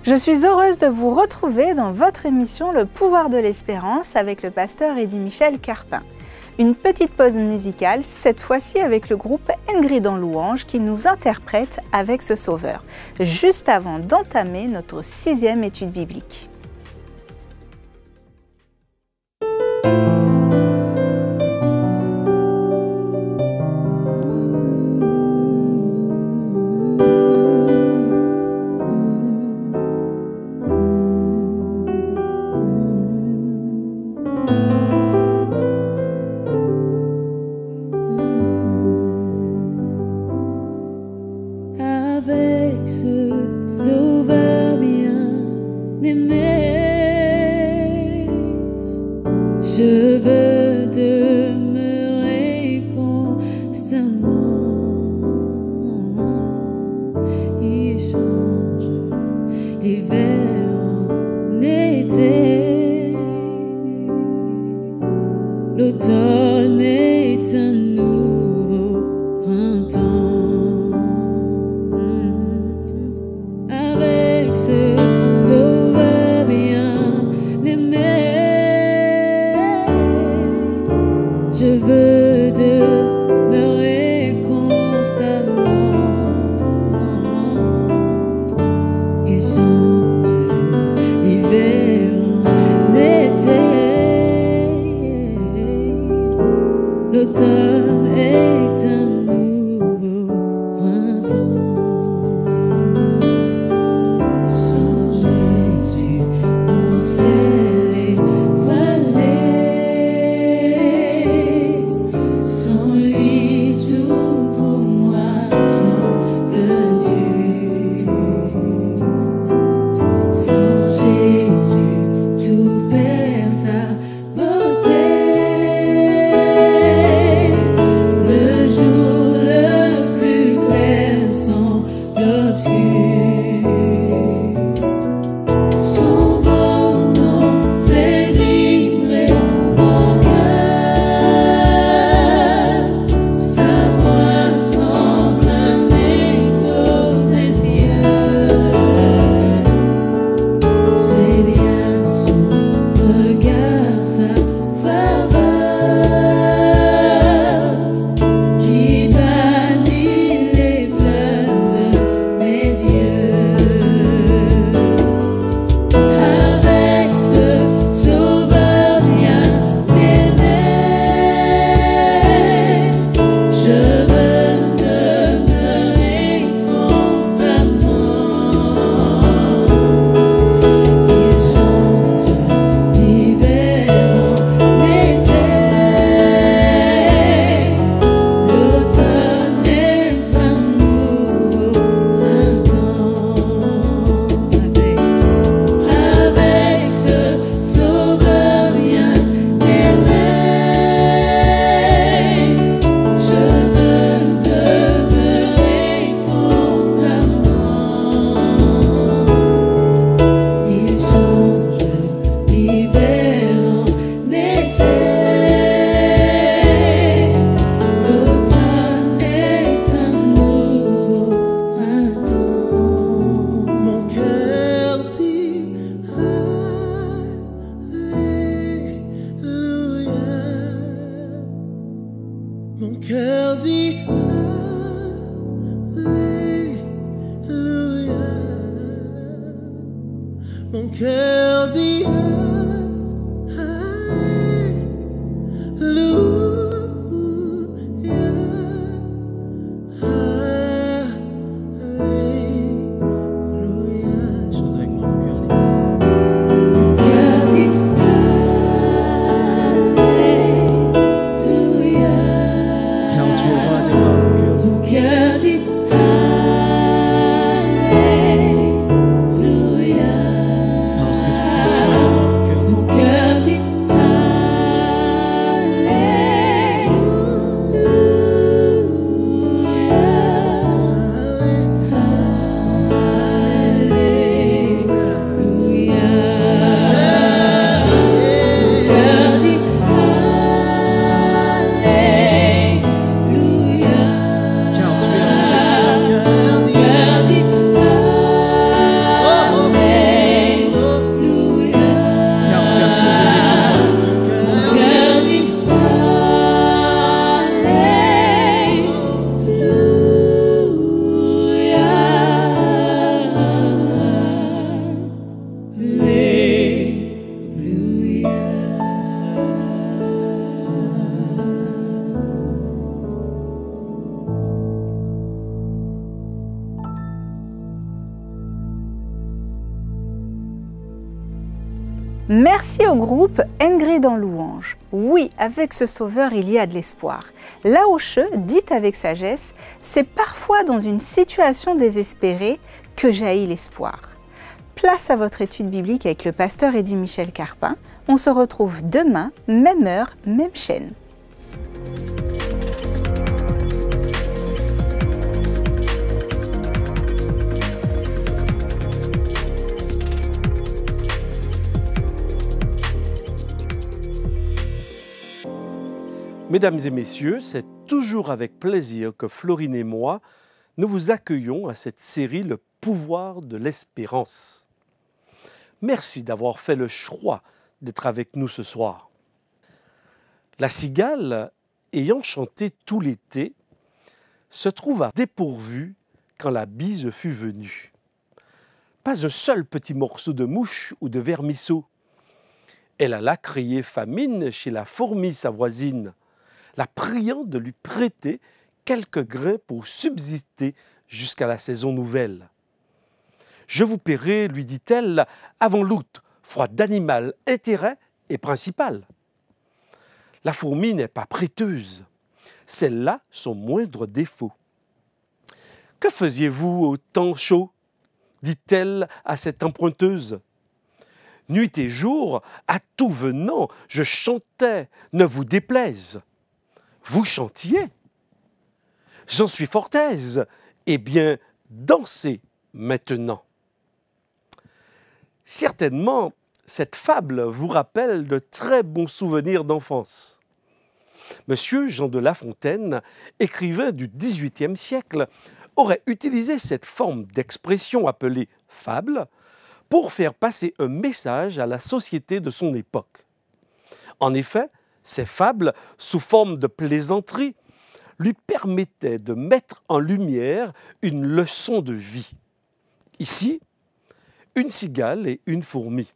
Je suis heureuse de vous retrouver dans votre émission Le pouvoir de l'espérance avec le pasteur Eddy-Michel Carpin. Une petite pause musicale, cette fois-ci avec le groupe Ingrid en louange qui nous interprète avec ce sauveur, juste avant d'entamer notre 6e étude biblique. Avec ce sauveur bien-aimé, je veux demeurer constamment. Il change l'hiver en été, l'automne est un nouveau printemps. Avec ce sauveur bien-aimé, je veux demeurer constamment. Il change l'hiver en été, l'automne est un nouveau printemps. Mon cœur dit Alléluia. Mon cœur dit Alléluia. Alléluia. Chante avec moi, mon cœur dit. Mon cœur dit Alléluia. Car tu es roi des rois, mon cœur dit. Mon cœur dit Alléluia. Parce que tu Merci au groupe Ingrid en louange. Oui, avec ce sauveur, il y a de l'espoir. Laoche dit avec sagesse, c'est parfois dans une situation désespérée que jaillit l'espoir. Place à votre étude biblique avec le pasteur Eddy Michel Carpin. On se retrouve demain, même heure, même chaîne. Mesdames et messieurs, c'est toujours avec plaisir que Florine et moi, nous vous accueillons à cette série Le pouvoir de l'espérance. Merci d'avoir fait le choix d'être avec nous ce soir. La cigale, ayant chanté tout l'été, se trouva dépourvue quand la bise fut venue. Pas un seul petit morceau de mouche ou de vermisseau. Elle alla crier famine chez la fourmi, sa voisine, la priant de lui prêter quelques grains pour subsister jusqu'à la saison nouvelle. « Je vous paierai, lui dit-elle, avant l'août, foi d'animal, intérêt et principal. » La fourmi n'est pas prêteuse, c'est là son moindre défaut. « Que faisiez-vous au temps chaud ?» dit-elle à cette emprunteuse. « Nuit et jour, à tout venant, je chantais, ne vous déplaise. » Vous chantiez? J'en suis fort aise. Eh bien, dansez maintenant. Certainement, cette fable vous rappelle de très bons souvenirs d'enfance. Monsieur Jean de La Fontaine, écrivain du XVIIIe siècle, aurait utilisé cette forme d'expression appelée fable pour faire passer un message à la société de son époque. En effet, ces fables, sous forme de plaisanterie, lui permettaient de mettre en lumière une leçon de vie. Ici, une cigale et une fourmi.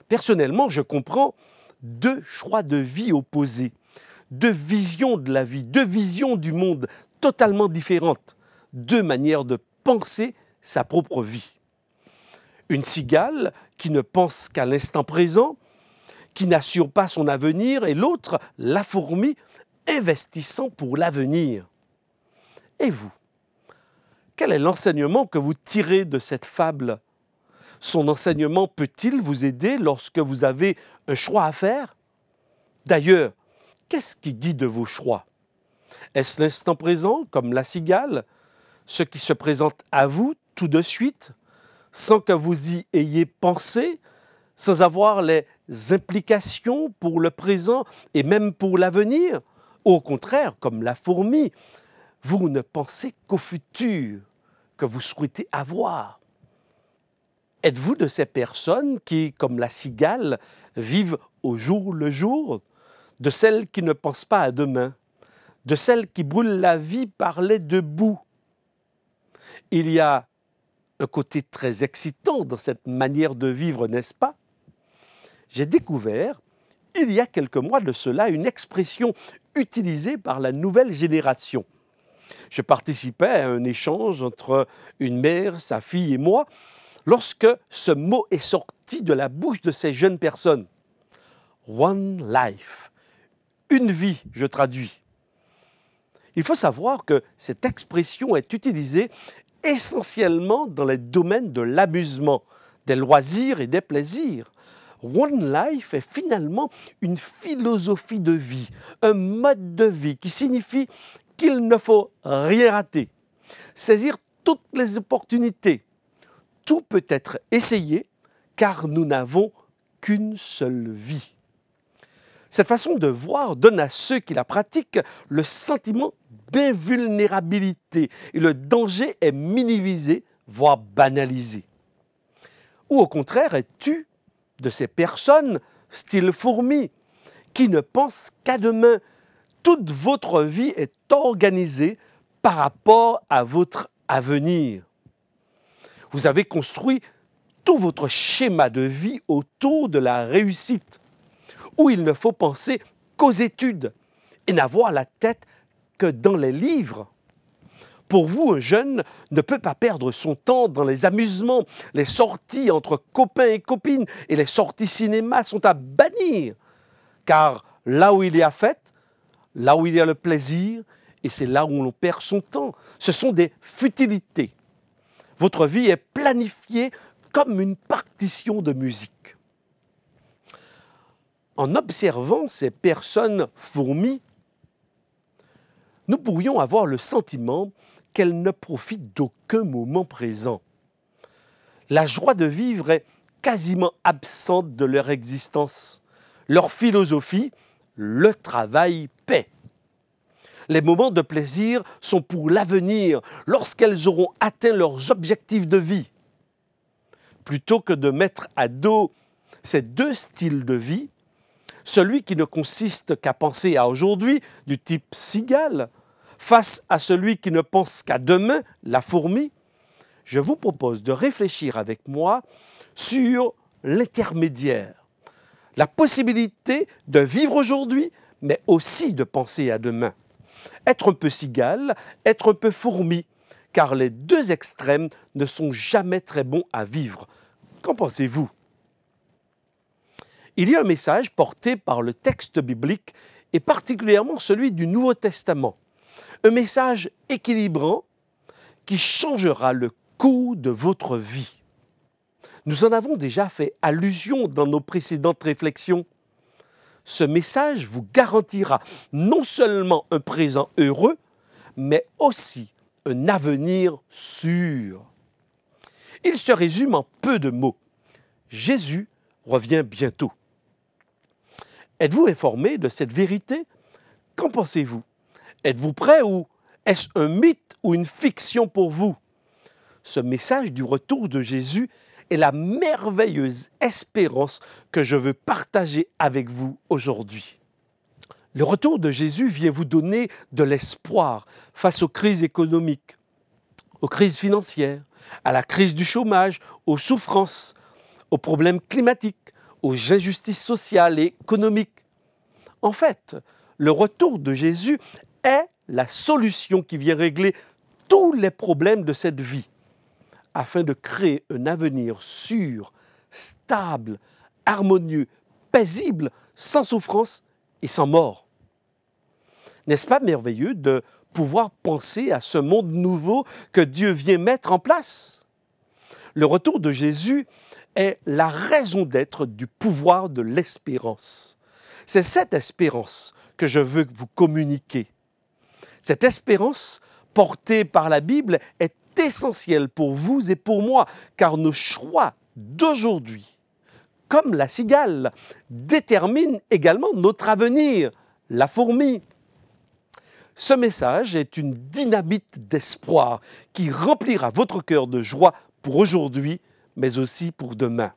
Personnellement, je comprends deux choix de vie opposés, deux visions de la vie, deux visions du monde totalement différentes, deux manières de penser sa propre vie. Une cigale qui ne pense qu'à l'instant présent, qui n'assure pas son avenir, et l'autre, la fourmi, investissant pour l'avenir. Et vous, quel est l'enseignement que vous tirez de cette fable? Son enseignement peut-il vous aider lorsque vous avez un choix à faire? D'ailleurs, qu'est-ce qui guide vos choix? Est-ce l'instant présent, comme la cigale, ce qui se présente à vous tout de suite, sans que vous y ayez pensé, sans avoir les implications pour le présent et même pour l'avenir? Au contraire, comme la fourmi, vous ne pensez qu'au futur que vous souhaitez avoir. Êtes-vous de ces personnes qui, comme la cigale, vivent au jour le jour, de celles qui ne pensent pas à demain, de celles qui brûlent la vie par les deux bouts? Il y a un côté très excitant dans cette manière de vivre, n'est-ce pas? J'ai découvert, il y a quelques mois de cela, une expression utilisée par la nouvelle génération. Je participais à un échange entre une mère, sa fille et moi, lorsque ce mot est sorti de la bouche de ces jeunes personnes. One life. Une vie, je traduis. Il faut savoir que cette expression est utilisée essentiellement dans les domaines de l'amusement, des loisirs et des plaisirs. One Life est finalement une philosophie de vie, un mode de vie qui signifie qu'il ne faut rien rater, saisir toutes les opportunités. Tout peut être essayé car nous n'avons qu'une seule vie. Cette façon de voir donne à ceux qui la pratiquent le sentiment d'invulnérabilité et le danger est minimisé, voire banalisé. Ou au contraire, es-tu de ces personnes, style fourmi, qui ne pensent qu'à demain? Toute votre vie est organisée par rapport à votre avenir. Vous avez construit tout votre schéma de vie autour de la réussite, où il ne faut penser qu'aux études et n'avoir la tête que dans les livres. Pour vous, un jeune ne peut pas perdre son temps dans les amusements. Les sorties entre copains et copines et les sorties cinéma sont à bannir. Car là où il y a fête, là où il y a le plaisir, et c'est là où l'on perd son temps, ce sont des futilités. Votre vie est planifiée comme une partition de musique. En observant ces personnes fourmis, nous pourrions avoir le sentiment qu'elles ne profitent d'aucun moment présent. La joie de vivre est quasiment absente de leur existence. Leur philosophie, le travail paie. Les moments de plaisir sont pour l'avenir, lorsqu'elles auront atteint leurs objectifs de vie. Plutôt que de mettre à dos ces deux styles de vie, celui qui ne consiste qu'à penser à aujourd'hui, du type cigale, face à celui qui ne pense qu'à demain, la fourmi, je vous propose de réfléchir avec moi sur l'intermédiaire, la possibilité de vivre aujourd'hui, mais aussi de penser à demain. Être un peu cigale, être un peu fourmi, car les deux extrêmes ne sont jamais très bons à vivre. Qu'en pensez-vous? Il y a un message porté par le texte biblique, et particulièrement celui du Nouveau Testament. Un message équilibrant qui changera le cours de votre vie. Nous en avons déjà fait allusion dans nos précédentes réflexions. Ce message vous garantira non seulement un présent heureux, mais aussi un avenir sûr. Il se résume en peu de mots. Jésus revient bientôt. Êtes-vous informé de cette vérité? Qu'en pensez-vous? Êtes-vous prêt ou est-ce un mythe ou une fiction pour vous? Ce message du retour de Jésus est la merveilleuse espérance que je veux partager avec vous aujourd'hui. Le retour de Jésus vient vous donner de l'espoir face aux crises économiques, aux crises financières, à la crise du chômage, aux souffrances, aux problèmes climatiques, aux injustices sociales et économiques. En fait, le retour de Jésus est la solution qui vient régler tous les problèmes de cette vie, afin de créer un avenir sûr, stable, harmonieux, paisible, sans souffrance et sans mort. N'est-ce pas merveilleux de pouvoir penser à ce monde nouveau que Dieu vient mettre en place? Le retour de Jésus est la raison d'être du pouvoir de l'espérance. C'est cette espérance que je veux vous communiquer. Cette espérance portée par la Bible est essentielle pour vous et pour moi, car nos choix d'aujourd'hui, comme la cigale, déterminent également notre avenir, la fourmi. Ce message est une dynamite d'espoir qui remplira votre cœur de joie pour aujourd'hui, mais aussi pour demain.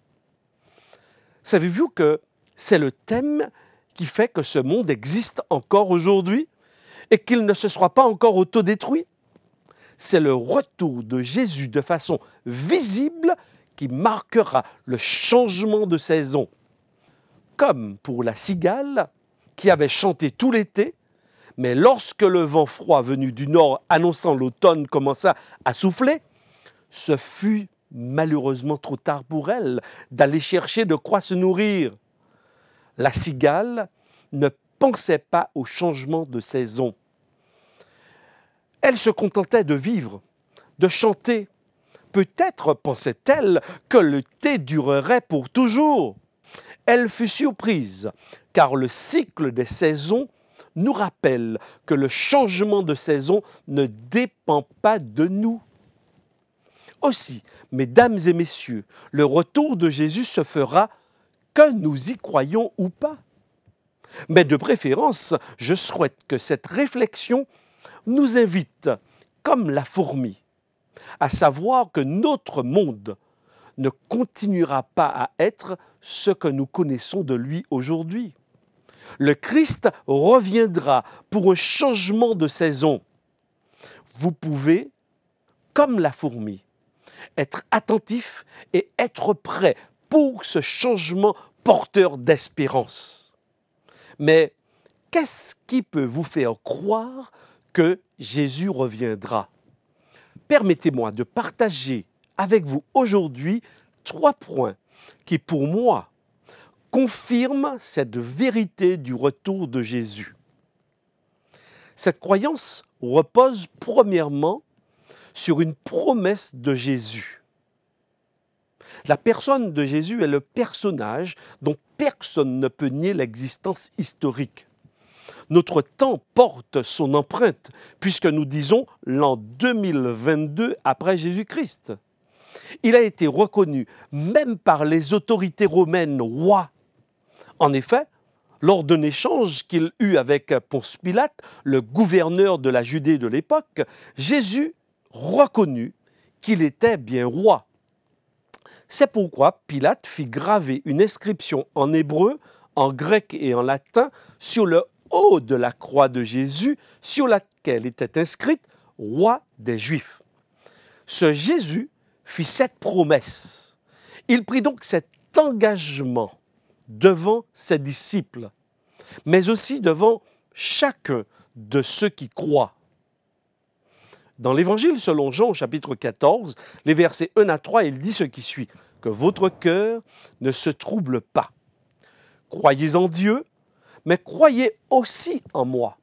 Savez-vous que c'est le thème qui fait que ce monde existe encore aujourd'hui et qu'il ne se soit pas encore autodétruit? C'est le retour de Jésus de façon visible qui marquera le changement de saison. Comme pour la cigale qui avait chanté tout l'été, mais lorsque le vent froid venu du nord annonçant l'automne commença à souffler, ce fut malheureusement trop tard pour elle d'aller chercher de quoi se nourrir. La cigale ne pensait pas au changement de saison. Elle se contentait de vivre, de chanter. Peut-être pensait-elle que l'été durerait pour toujours. Elle fut surprise, car le cycle des saisons nous rappelle que le changement de saison ne dépend pas de nous. Aussi, mesdames et messieurs, le retour de Jésus se fera que nous y croyons ou pas. Mais de préférence, je souhaite que cette réflexion nous invite, comme la fourmi, à savoir que notre monde ne continuera pas à être ce que nous connaissons de lui aujourd'hui. Le Christ reviendra pour un changement de saison. Vous pouvez, comme la fourmi, être attentif et être prêt pour ce changement porteur d'espérance. Mais qu'est-ce qui peut vous faire croire que Jésus reviendra? permettez-moi de partager avec vous aujourd'hui 3 points qui, pour moi, confirment cette vérité du retour de Jésus. Cette croyance repose premièrement sur une promesse de Jésus. La personne de Jésus est le personnage dont personne ne peut nier l'existence historique. Notre temps porte son empreinte, puisque nous disons l'an 2022 après Jésus-Christ. Il a été reconnu même par les autorités romaines roi. En effet, lors d'un échange qu'il eut avec Ponce Pilate, le gouverneur de la Judée de l'époque, Jésus reconnut qu'il était bien roi. C'est pourquoi Pilate fit graver une inscription en hébreu, en grec et en latin sur le haut de la croix de Jésus, sur laquelle était inscrite « Roi des Juifs ». Ce Jésus fit cette promesse. Il prit donc cet engagement devant ses disciples, mais aussi devant chacun de ceux qui croient. Dans l'Évangile selon Jean, au chapitre 14, les versets 1 à 3, il dit ce qui suit, « Que votre cœur ne se trouble pas. Croyez en Dieu, mais croyez aussi en moi.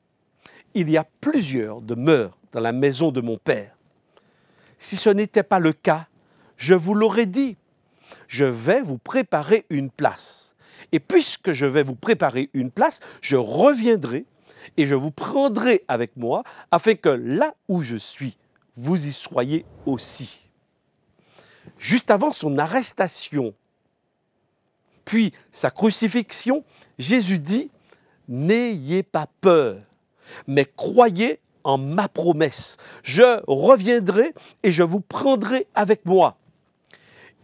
Il y a plusieurs demeures dans la maison de mon Père. Si ce n'était pas le cas, je vous l'aurais dit. Je vais vous préparer une place. Et puisque je vais vous préparer une place, je reviendrai et je vous prendrai avec moi, afin que là où je suis, vous y soyez aussi. » Juste avant son arrestation, puis sa crucifixion, Jésus dit « N'ayez pas peur, mais croyez en ma promesse. Je reviendrai et je vous prendrai avec moi. »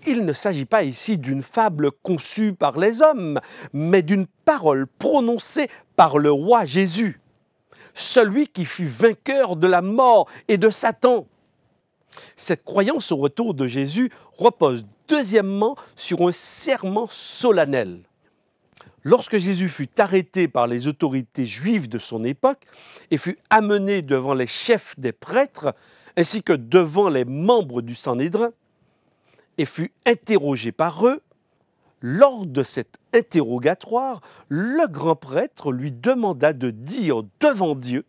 Il ne s'agit pas ici d'une fable conçue par les hommes, mais d'une parole prononcée par le roi Jésus, celui qui fut vainqueur de la mort et de Satan. Cette croyance au retour de Jésus repose deuxièmement sur un serment solennel. Lorsque Jésus fut arrêté par les autorités juives de son époque et fut amené devant les chefs des prêtres ainsi que devant les membres du Sanhédrin et fut interrogé par eux, lors de cet interrogatoire, le grand prêtre lui demanda de dire devant Dieu,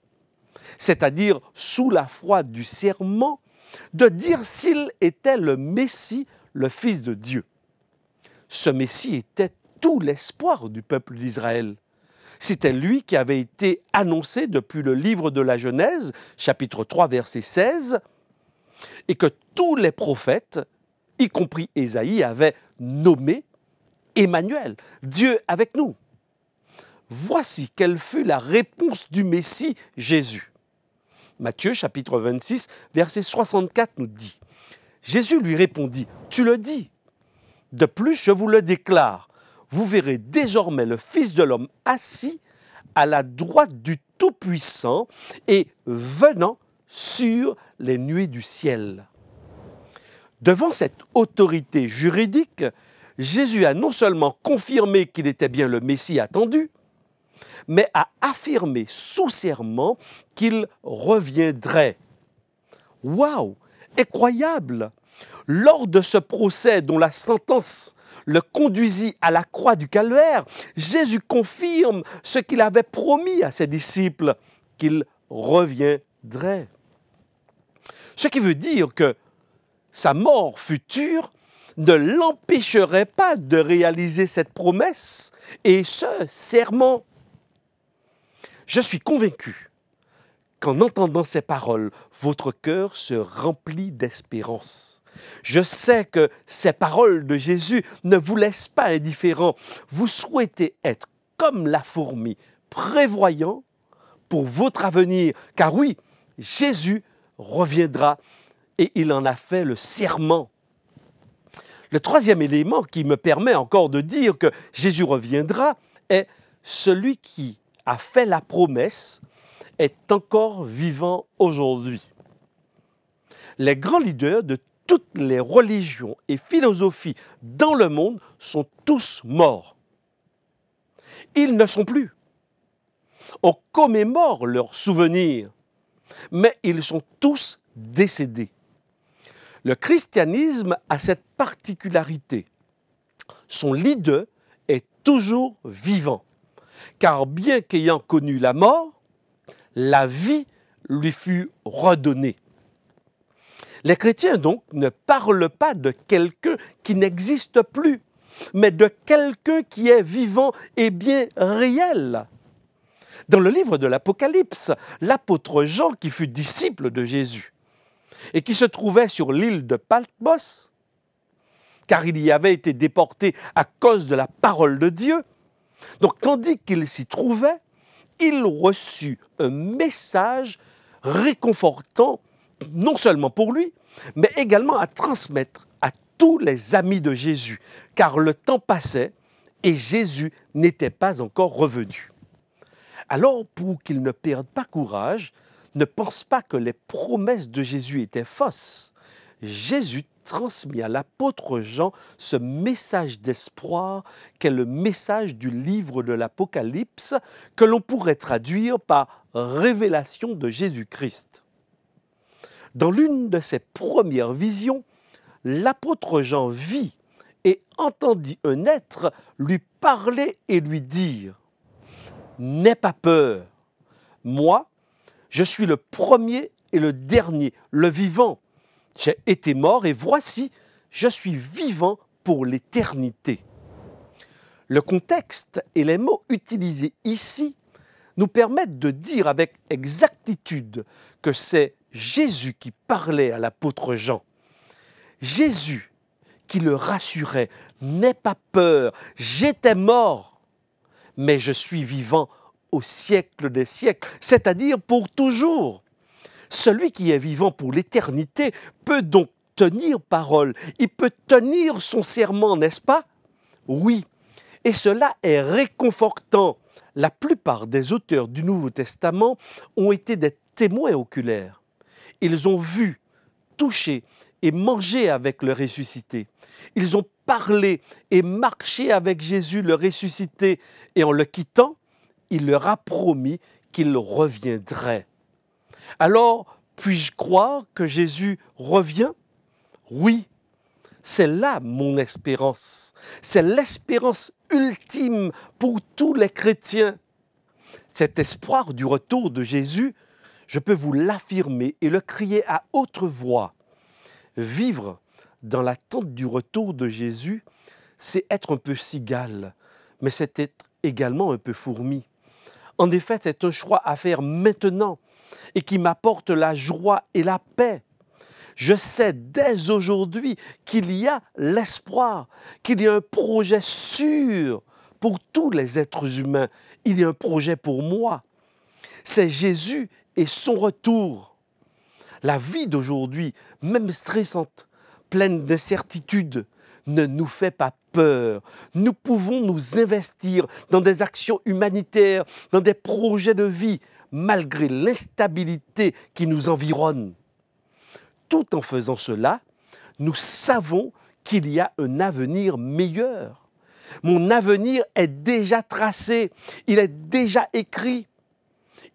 c'est-à-dire sous la foi du serment, de dire s'il était le Messie, le Fils de Dieu. Ce Messie était tout l'espoir du peuple d'Israël. C'était lui qui avait été annoncé depuis le livre de la Genèse, chapitre 3, verset 16, et que tous les prophètes, y compris Ésaïe, avaient nommé Emmanuel, Dieu avec nous. Voici quelle fut la réponse du Messie Jésus. Matthieu, chapitre 26, verset 64 nous dit, Jésus lui répondit, « Tu le dis. De plus, je vous le déclare, vous verrez désormais le Fils de l'homme assis à la droite du Tout-Puissant et venant sur les nuées du ciel. » Devant cette autorité juridique, Jésus a non seulement confirmé qu'il était bien le Messie attendu, mais a affirmé sous serment qu'il reviendrait. Waouh! Incroyable! Lors de ce procès dont la sentence le conduisit à la croix du Calvaire, Jésus confirme ce qu'il avait promis à ses disciples, qu'il reviendrait. Ce qui veut dire que sa mort future ne l'empêcherait pas de réaliser cette promesse et ce serment. Je suis convaincu qu'en entendant ces paroles, votre cœur se remplit d'espérance. Je sais que ces paroles de Jésus ne vous laissent pas indifférent. Vous souhaitez être comme la fourmi, prévoyant pour votre avenir. Car oui, Jésus reviendra et il en a fait le serment. Le troisième élément qui me permet encore de dire que Jésus reviendra est celui qui a fait la promesse est encore vivant aujourd'hui. Les grands leaders de toutes les religions et philosophies dans le monde sont tous morts. Ils ne sont plus. On commémore leurs souvenirs, mais ils sont tous décédés. Le christianisme a cette particularité. Son leader est toujours vivant, car bien qu'ayant connu la mort, la vie lui fut redonnée. Les chrétiens, donc, ne parlent pas de quelqu'un qui n'existe plus, mais de quelqu'un qui est vivant et bien réel. Dans le livre de l'Apocalypse, l'apôtre Jean, qui fut disciple de Jésus et qui se trouvait sur l'île de Patmos, car il y avait été déporté à cause de la parole de Dieu, donc tandis qu'il s'y trouvait, il reçut un message réconfortant, non seulement pour lui, mais également à transmettre à tous les amis de Jésus, car le temps passait et Jésus n'était pas encore revenu. Alors, pour qu'il ne perde pas courage, ne pense pas que les promesses de Jésus étaient fausses. Jésus transmit à l'apôtre Jean ce message d'espoir qu'est le message du livre de l'Apocalypse, que l'on pourrait traduire par révélation de Jésus-Christ. Dans l'une de ses premières visions, l'apôtre Jean vit et entendit un être lui parler et lui dire « N'aie pas peur, moi, je suis le premier et le dernier, le vivant. J'ai été mort et voici, je suis vivant pour l'éternité. » Le contexte et les mots utilisés ici nous permettent de dire avec exactitude que c'est Jésus qui parlait à l'apôtre Jean. Jésus qui le rassurait, « N'aie pas peur, j'étais mort, mais je suis vivant au siècle des siècles, c'est-à-dire pour toujours. » Celui qui est vivant pour l'éternité peut donc tenir parole, il peut tenir son serment, n'est-ce pas? Oui, et cela est réconfortant. La plupart des auteurs du Nouveau Testament ont été des témoins oculaires. Ils ont vu, touché et mangé avec le ressuscité. Ils ont parlé et marché avec Jésus le ressuscité, et en le quittant, il leur a promis qu'il reviendrait. Alors, puis-je croire que Jésus revient? Oui, c'est là mon espérance. C'est l'espérance ultime pour tous les chrétiens. Cet espoir du retour de Jésus, je peux vous l'affirmer et le crier à haute voix. Vivre dans l'attente du retour de Jésus, c'est être un peu cigale, mais c'est être également un peu fourmi. En effet, c'est un choix à faire maintenant et qui m'apporte la joie et la paix. Je sais dès aujourd'hui qu'il y a l'espoir, qu'il y a un projet sûr pour tous les êtres humains. Il y a un projet pour moi. C'est Jésus et son retour. La vie d'aujourd'hui, même stressante, pleine d'incertitudes, ne nous fait pas peur. Nous pouvons nous investir dans des actions humanitaires, dans des projets de vie, malgré l'instabilité qui nous environne. Tout en faisant cela, nous savons qu'il y a un avenir meilleur. Mon avenir est déjà tracé, il est déjà écrit.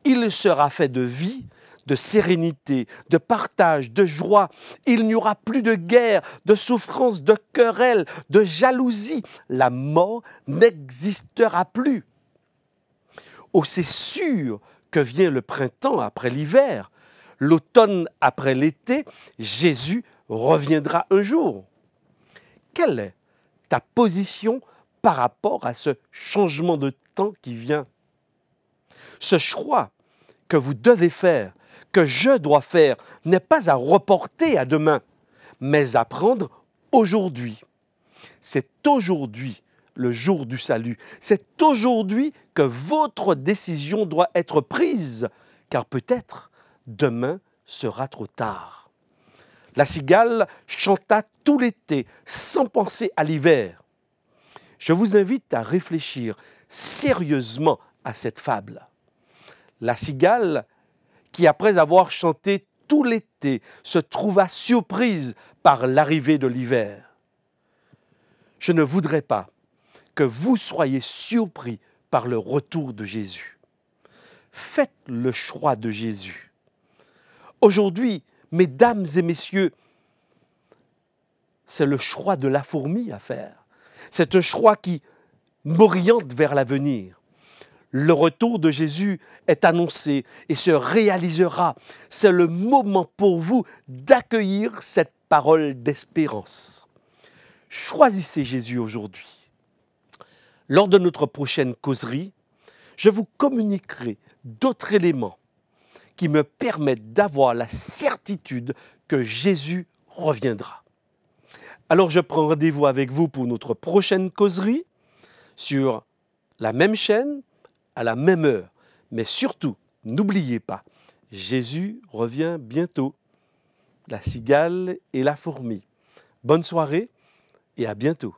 Il sera fait de vie, de sérénité, de partage, de joie. Il n'y aura plus de guerre, de souffrance, de querelle, de jalousie. La mort n'existera plus. Oh, c'est sûr que vient le printemps après l'hiver, l'automne après l'été, Jésus reviendra un jour. Quelle est ta position par rapport à ce changement de temps qui vient? Ce choix que vous devez faire, que je dois faire, n'est pas à reporter à demain, mais à prendre aujourd'hui. C'est aujourd'hui le jour du salut. C'est aujourd'hui que votre décision doit être prise, car peut-être demain sera trop tard. La cigale chanta tout l'été sans penser à l'hiver. Je vous invite à réfléchir sérieusement à cette fable. La cigale qui, après avoir chanté tout l'été, se trouva surprise par l'arrivée de l'hiver. Je ne voudrais pas que vous soyez surpris par le retour de Jésus. Faites le choix de Jésus. Aujourd'hui, mesdames et messieurs, c'est le choix de la fourmi à faire. C'est un choix qui m'oriente vers l'avenir. Le retour de Jésus est annoncé et se réalisera. C'est le moment pour vous d'accueillir cette parole d'espérance. Choisissez Jésus aujourd'hui. Lors de notre prochaine causerie, je vous communiquerai d'autres éléments qui me permettent d'avoir la certitude que Jésus reviendra. Alors je prends rendez-vous avec vous pour notre prochaine causerie sur la même chaîne, à la même heure. Mais surtout, n'oubliez pas, Jésus revient bientôt. La cigale et la fourmi. Bonne soirée et à bientôt.